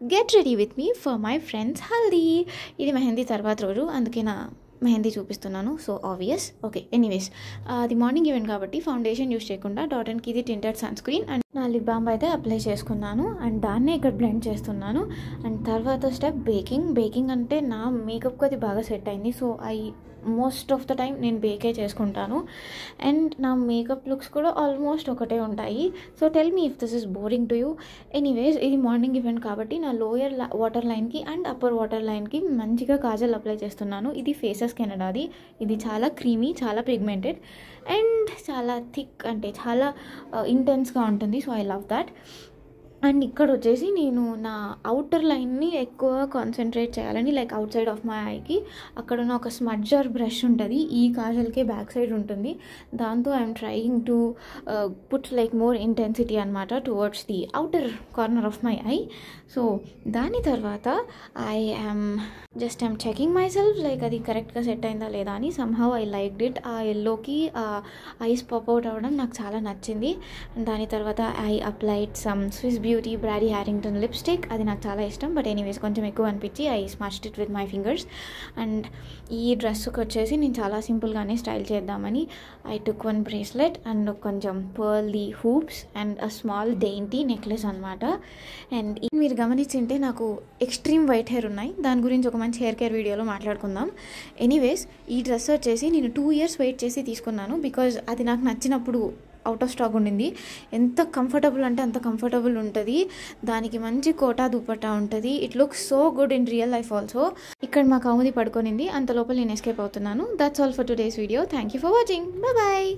Get ready with me for my friends haldi. ఇది మెహందీ తర్వాత రోజు, అందుకే నా మెహందీ చూపిస్తున్నాను. So obvious. ఓకే, ఎనీవేస్ అది మార్నింగ్ ఈవెంట్ కాబట్టి ఫౌండేషన్ యూస్ చేయకుండా డాట్&కీ ఇది టింటెడ్ సన్ స్క్రీన్ అండ్ నా లిప్ బామ్ అయితే అప్లై చేసుకున్నాను అండ్ దాన్నే ఇక్కడ బ్లెండ్ చేస్తున్నాను. అండ్ తర్వాత స్టెప్ బేకింగ్ అంటే నా మేకప్కి అది బాగా సెట్ అయింది. So most of the time నేను బేకే చేసుకుంటాను అండ్ నా మేకప్ లుక్స్ కూడా ఆల్మోస్ట్ ఒకటే ఉంటాయి. So tell me if this is boring to you. Anyways ఇది మార్నింగ్ ఈవెంట్ కాబట్టి నా లోయర్ వాటర్ లైన్కి అండ్ అప్పర్ వాటర్ లైన్కి మంచిగా కాజల్ అప్లై చేస్తున్నాను. ఇది ఫేసెస్ కెనడాది. ఇది చాలా క్రీమీ, చాలా పిగ్మెంటెడ్ అండ్ చాలా థిక్, అంటే చాలా ఇంటెన్స్గా ఉంటుంది. So I love that. And ఇక్కడ వచ్చేసి నేను నా అవుటర్ లైన్ని ఎక్కువ కాన్సన్ట్రేట్ చేయాలని, like outside of my ఐకి అక్కడ ఉన్న ఒక స్మడ్జర్ బ్రష్ ఉంటుంది, ఈ కాజల్కే బ్యాక్ సైడ్ ఉంటుంది. దాంతో I'm trying to put like more intensity అనమాట towards the outer corner of my eye. So దాని తర్వాత I'm checking myself, like అది కరెక్ట్గా సెట్ అయిందా లేదా అని. Somehow I liked it. ఆ ఎల్లోకి ఐస్ పాప్ అవుట్ అవ్వడం నాకు చాలా నచ్చింది. అండ్ దాని తర్వాత I applied some Swiss Beauty Brady Harrington lipstick. అది నాకు చాలా ఇష్టం, బట్ ఎనీవేస్ కొంచెం ఎక్కువ అనిపించి I smashed it with my fingers. And ఈ డ్రెస్కి వచ్చేసి నేను చాలా సింపుల్గానే స్టైల్ చేద్దామని I took one bracelet and కొంచెం pearl hoops and a small dainty necklace అనమాట. అండ్ మీరు గమనించింటే నాకు ఎక్స్ట్రీమ్ వైట్ హెయిర్ ఉన్నాయి. దాని గురించి ఒక మంచి హెయిర్ కేర్ వీడియోలో మాట్లాడుకుందాం. ఎనీవేస్ ఈ డ్రెస్ వచ్చేసి నేను 2 years వెయిట్ చేసి తీసుకున్నాను, బికాజ్ అది నాకు నచ్చినప్పుడు అవుట్ ఆఫ్ స్టాక్ ఉండింది. ఎంత కంఫర్టబుల్ అంటే అంత కంఫర్టబుల్ ఉంటుంది. దానికి మంచి కోటా దుపట్టా ఉంటుంది. It looks so good in real life also. ఇక్కడ మా కౌముది పడుకొనింది, అంత లోపల నేను ఎస్కేప్ అవుతున్నాను. That's all for today's video. Thank you for watching. Bye.